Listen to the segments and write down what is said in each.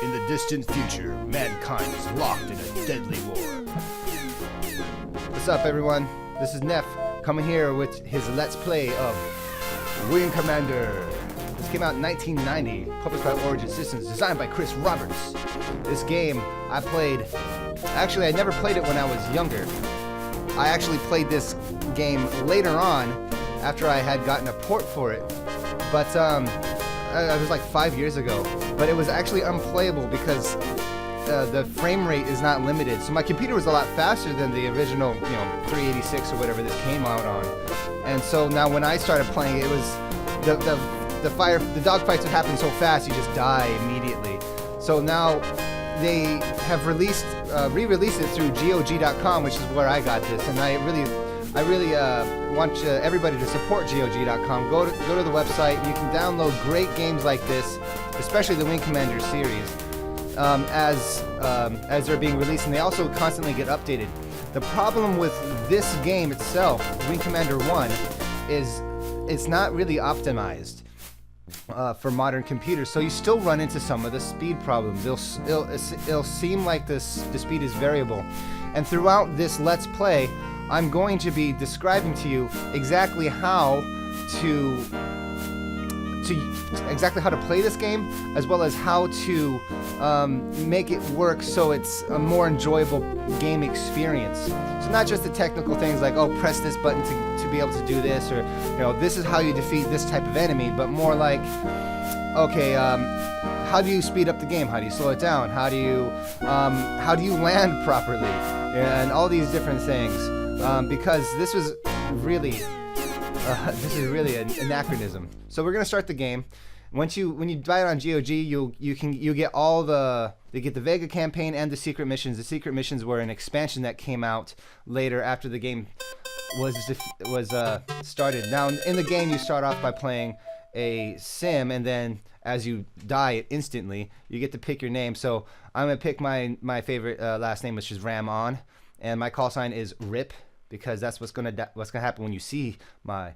In the distant future, mankind is locked in a deadly war. What's up, everyone? This is Neff coming here with his Let's Play of Wing Commander. This came out in 1990, published by Origin Systems, designed by Chris Roberts. This game I played. Actually, I never played it when I was younger. I actually played this game later on after I had gotten a port for it. But it was like 5 years ago. But it was actually unplayable because the frame rate is not limited. So my computer was a lot faster than the original, 386 or whatever this came out on. And so now when I started playing it, was the dogfights would happen so fast you just die immediately. So now they have re-released it through B.R.A.G.G.A.S, which is where I got this, and I really want everybody to support B.R.A.G.G.A.S. Go to the website. You can download great games like this, especially the Wing Commander series, as they're being released, and they also constantly get updated. The problem with this game itself, Wing Commander 1, is it's not really optimized for modern computers, so you still run into some of the speed problems. It'll seem like the speed is variable, and throughout this Let's Play, I'm going to be describing to you exactly how to play this game, as well as how to make it work so it's a more enjoyable game experience. So not just the technical things like, oh, press this button to be able to do this, or this is how you defeat this type of enemy, but more like, okay, how do you speed up the game? How do you slow it down? How do you land properly? And all these different things, because this is really an anachronism. So we're gonna start the game. When you buy it on GOG, you get all the Vega campaign and the secret missions. The secret missions were an expansion that came out later after the game was started. Now in the game, you start off by playing a sim, and then as you die instantly, you get to pick your name. So I'm gonna pick my favorite last name, which is Ram-On, and my call sign is RIP, because that's what's gonna happen when you see my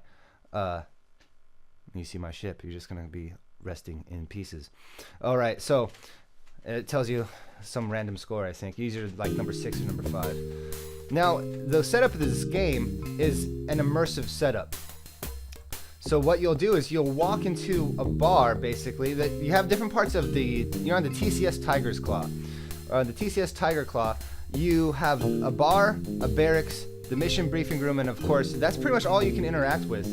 ship. You're just gonna be resting in pieces. All right, so it tells you some random score. I think usually like number 6 or number 5. Now the setup of this game is an immersive setup. So what you'll do is you'll walk into a bar, basically. That you have different parts of you're on the TCS Tiger's Claw. The TCS Tiger Claw, you have a bar, a barracks, the mission briefing room, and of course that's pretty much all you can interact with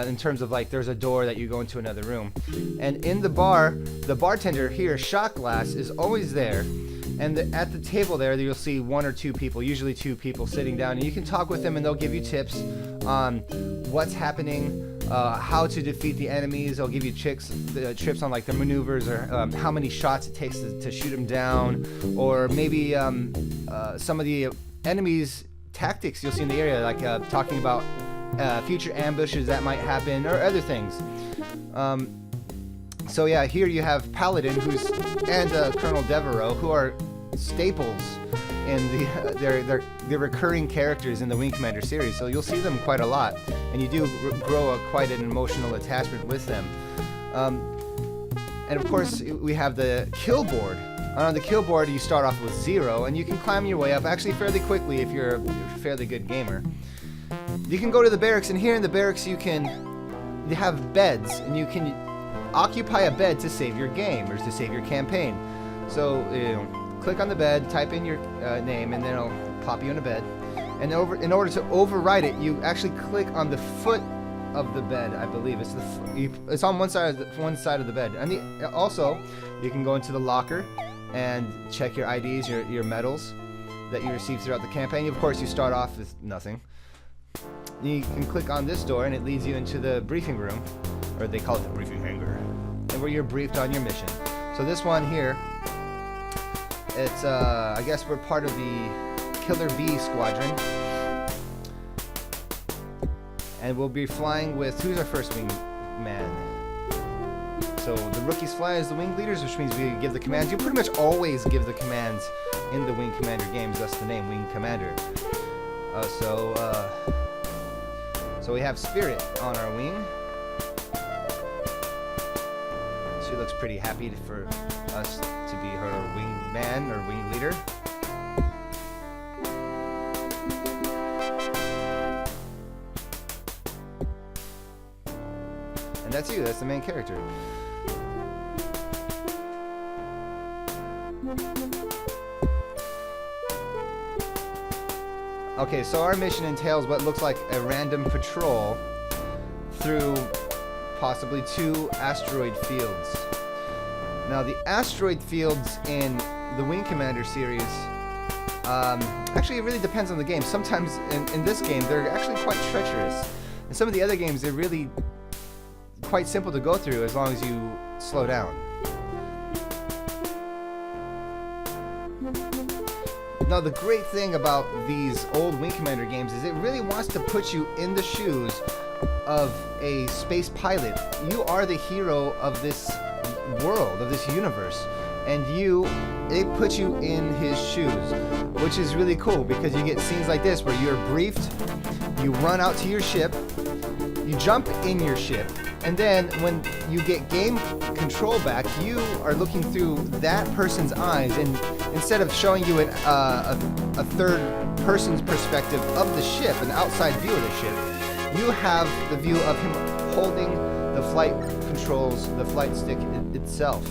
in terms of, like, there's a door that you go into another room. And in the bar, the bartender here, Shot Glass, is always there, and at the table there you'll see 1 or 2 people, usually 2 people, sitting down, and you can talk with them, and they'll give you tips on what's happening, how to defeat the enemies. They'll give you trips on, like, the maneuvers, or how many shots it takes to shoot them down, or maybe some of the enemies tactics you'll see in the area, like talking about future ambushes that might happen, or other things. So yeah, here you have Paladin, and Colonel Devereaux, who are staples in they're recurring characters in the Wing Commander series. So you'll see them quite a lot, and you do grow quite an emotional attachment with them. And of course, we have the kill board. On the kill board, you start off with 0, and you can climb your way up actually fairly quickly if you're a fairly good gamer. You can go to the barracks, and here in the barracks you have beds, and you can occupy a bed to save your game, or to save your campaign. So click on the bed, type in your name, and then it'll pop you in a bed. And in order to override it, you actually click on the foot of the bed. I believe it's on one side of the bed. And also, you can go into the locker and check your IDs, your medals that you received throughout the campaign. Of course, you start off with nothing. You can click on this door, and it leads you into the briefing room, or they call it the briefing hangar, and where you're briefed on your mission. So this one here, it's I guess we're part of the Killer B squadron, and we'll be flying with, who's our first wing man? So the rookies fly as the wing leaders, which means we give the commands. You pretty much always give the commands in the Wing Commander games. That's the name, Wing Commander. So we have Spirit on our wing. looks pretty happy for us to be her wingman or wing leader. And that's you, that's the main character. Okay, so our mission entails what looks like a random patrol through possibly 2 asteroid fields. Now, the asteroid fields in the Wing Commander series, actually it really depends on the game. Sometimes in this game, they're actually quite treacherous. In some of the other games, they're really quite simple to go through as long as you slow down. Now, the great thing about these old Wing Commander games is it really wants to put you in the shoes of a space pilot. You are the hero of this world, of this universe, and it puts you in his shoes, which is really cool because you get scenes like this where you're briefed, you run out to your ship, you jump in your ship, and then when you get game control back, you are looking through that person's eyes, and instead of showing you a third person's perspective of the ship, an outside view of the ship, you have the view of him holding the flight controls, the flight stick itself.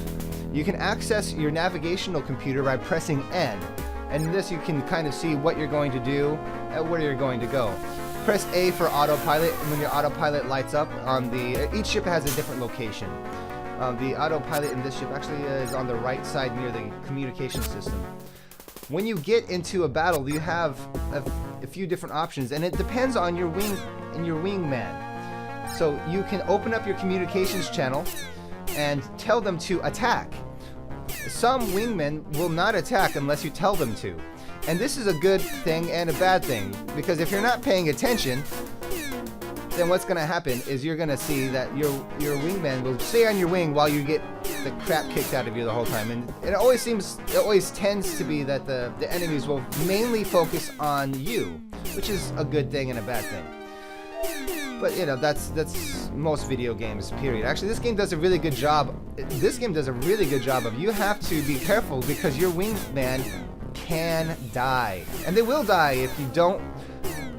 You can access your navigational computer by pressing N, and in this you can kind of see what you're going to do and where you're going to go. Press A for autopilot, and when your autopilot lights up on each ship has a different location. The autopilot in this ship actually is on the right side near the communication system. When you get into a battle, you have a few different options, and it depends on your wingman. So you can open up your communications channel and tell them to attack. Some wingmen will not attack unless you tell them to. And this is a good thing and a bad thing, because if you're not paying attention, then what's going to happen is you're going to see that your wingman will stay on your wing while you get the crap kicked out of you the whole time. And it always tends to be that the enemies will mainly focus on you, which is a good thing and a bad thing. But you know, that's most video games, period. Actually, this game does a really good job. Of you have to be careful because your wingman can die, and they will die if you don't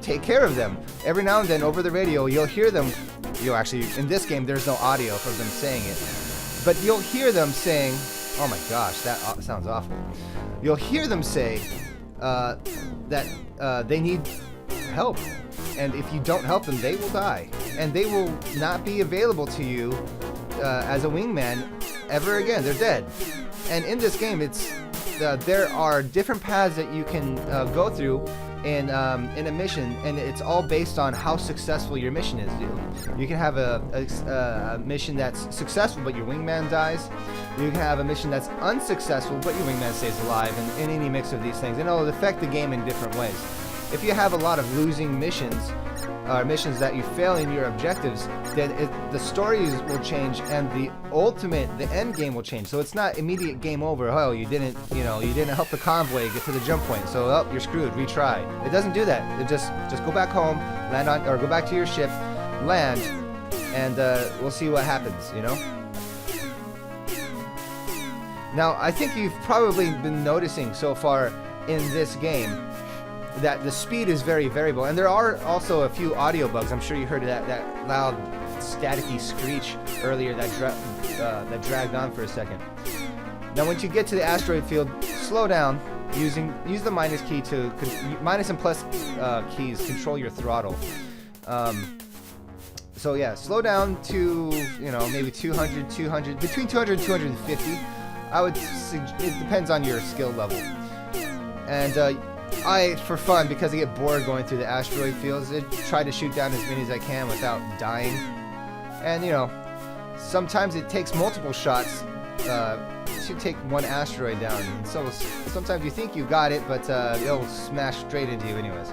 take care of them. Every now and then over the radio you'll hear them, actually in this game there's no audio of them saying it, but you'll hear them saying, oh my gosh, that sounds awful. You'll hear them say that they need help, and if you don't help them, they will die, and they will not be available to you as a wingman ever again. They're dead. And in this game, there are different paths that you can go through in a mission, and it's all based on how successful your mission is. You can have a mission that's successful but your wingman dies. You can have a mission that's unsuccessful but your wingman stays alive, and in any mix of these things, and it'll affect the game in different ways. If you have a lot of losing missions, missions that you fail in your objectives, then the stories will change, and the end game will change. So it's not immediate game over. Oh, you didn't help the convoy get to the jump point, so you're screwed. Retry. It doesn't do that. It just go back home, go back to your ship, land, and we'll see what happens. You know. Now, I think you've probably been noticing so far in this game that the speed is very variable, and there are also a few audio bugs. I'm sure you heard that loud staticky screech earlier that dragged on for a second. Now once you get to the asteroid field, slow down, use the minus and plus keys control your throttle. So yeah, slow down to maybe 200, between 200 and 250. It depends on your skill level. And for fun, because I get bored going through the asteroid fields, I try to shoot down as many as I can without dying. And sometimes it takes multiple shots to take one asteroid down. And so sometimes you think you got it, but it'll smash straight into you anyways.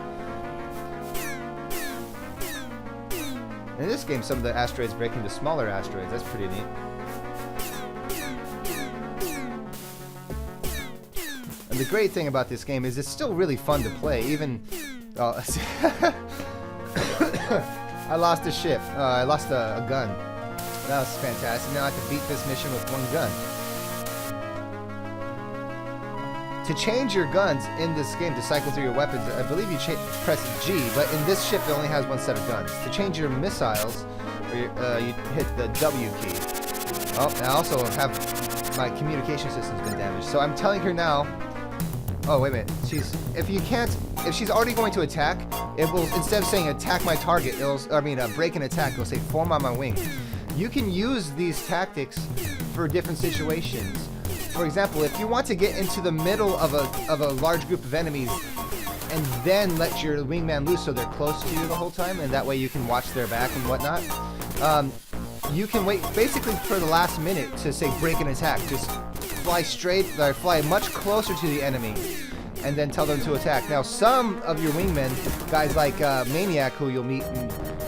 In this game, some of the asteroids break into smaller asteroids. That's pretty neat. And the great thing about this game is it's still really fun to play, even... I lost a ship. I lost a gun. That was fantastic. Now I have to beat this mission with one gun. To change your guns in this game, to cycle through your weapons, I believe you press G, but in this ship it only has one set of guns. To change your missiles, you hit the W key. Oh, I also have my communication system's been damaged. So I'm telling her now. Oh, wait a minute. If she's already going to attack, it will, instead of saying attack my target, break an attack, it'll say form on my wing. You can use these tactics for different situations. For example, if you want to get into the middle of a large group of enemies and then let your wingman loose so they're close to you the whole time, and that way you can watch their back and whatnot, you can wait basically for the last minute to say break an attack. Just fly much closer to the enemy and then tell them to attack. Now, some of your wingmen, guys like Maniac, who you'll meet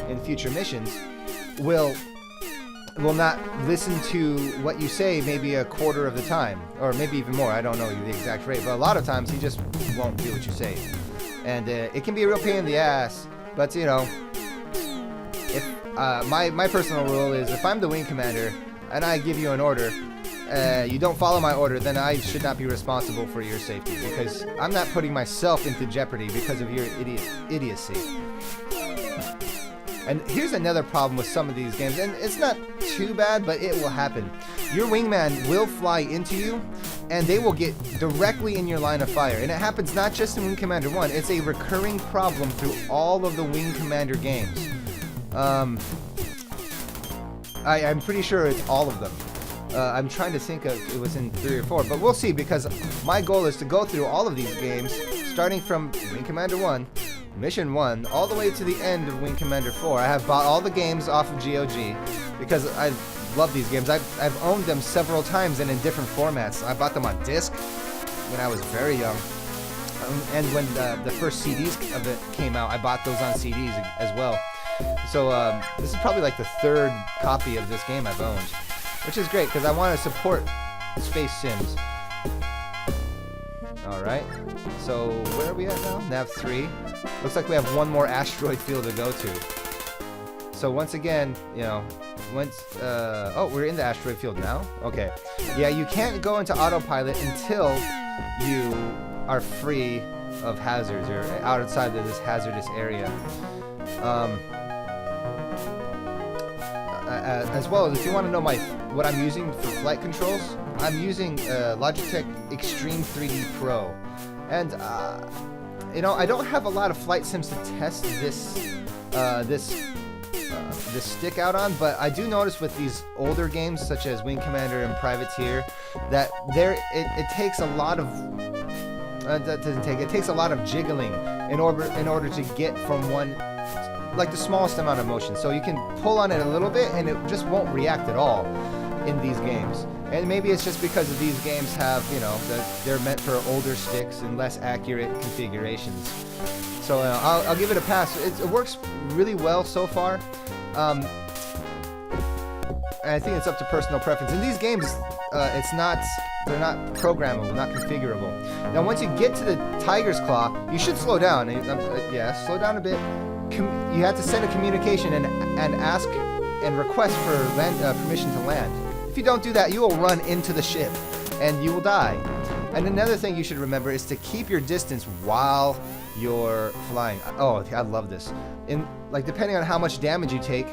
in future missions, will not listen to what you say maybe a quarter of the time, or maybe even more. I don't know the exact rate, but a lot of times he just won't do what you say. And it can be a real pain in the ass, but you know, if my personal rule is if I'm the wing commander and I give you an order, you don't follow my order, then I should not be responsible for your safety, because I'm not putting myself into jeopardy because of your idiocy. And here's another problem with some of these games, and it's not too bad, but it will happen. Your wingman will fly into you, and they will get directly in your line of fire. And it happens not just in Wing Commander 1, it's a recurring problem through all of the Wing Commander games. I'm pretty sure it's all of them. I'm trying to think of, it was in 3 or 4, but we'll see, because my goal is to go through all of these games, starting from Wing Commander 1, Mission 1, all the way to the end of Wing Commander 4. I have bought all the games off of GOG, because I love these games. I've owned them several times and in different formats. I bought them on disc when I was very young, and when the first CDs of it came out, I bought those on CDs as well. So this is probably like the 3rd copy of this game I've owned, which is great because I want to support space sims. Alright, so where are we at now? Nav 3. Looks like we have one more asteroid field to go to. So once again, you know, oh, we're in the asteroid field now? Okay. Yeah, you can't go into autopilot until you are free of hazards or outside of this hazardous area. As well as if you want to know what I'm using for flight controls, I'm using Logitech Extreme 3D Pro, and you know, I don't have a lot of flight sims to test this stick out on, but I do notice with these older games such as Wing Commander and Privateer that it takes a lot of it takes a lot of jiggling in order to get from one, like the smallest amount of motion. So you can pull on it a little bit and it just won't react at all in these games. And maybe it's just because of these games have, you know, they're meant for older sticks and less accurate configurations. So I'll give it a pass. It works really well so far. And I think it's up to personal preference. In these games, they're not programmable, not configurable. Now once you get to the Tiger's Claw, you should slow down. Yeah, slow down a bit. You have to send a communication and ask and request for permission to land. If you don't do that, you will run into the ship and you will die. And another thing you should remember is to keep your distance while you're flying. Oh, I love this. Depending on how much damage you take,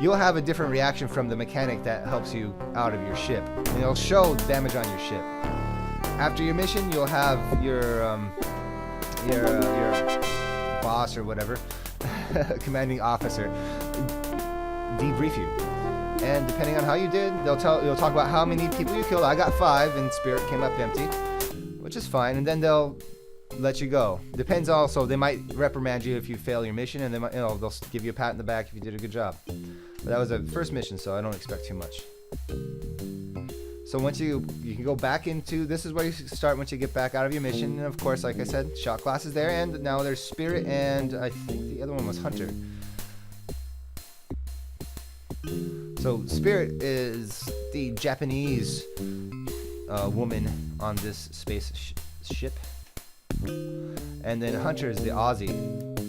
you'll have a different reaction from the mechanic that helps you out of your ship. And it'll show damage on your ship. After your mission, you'll have your boss or whatever, commanding officer, debrief you. And depending on how you did, you'll talk about how many people you killed. I got 5 and Spirit came up empty, which is fine. And then they'll let you go. Depends also, they might reprimand you if you fail your mission, and they'll give you a pat in the back if you did a good job. But that was a first mission, so I don't expect too much. So once you can go back into, this is where you start once you get back out of your mission. And of course, like I said, shot class is there, and now there's Spirit, and I think the other one was Hunter. So Spirit is the Japanese woman on this space ship, and then Hunter is the Aussie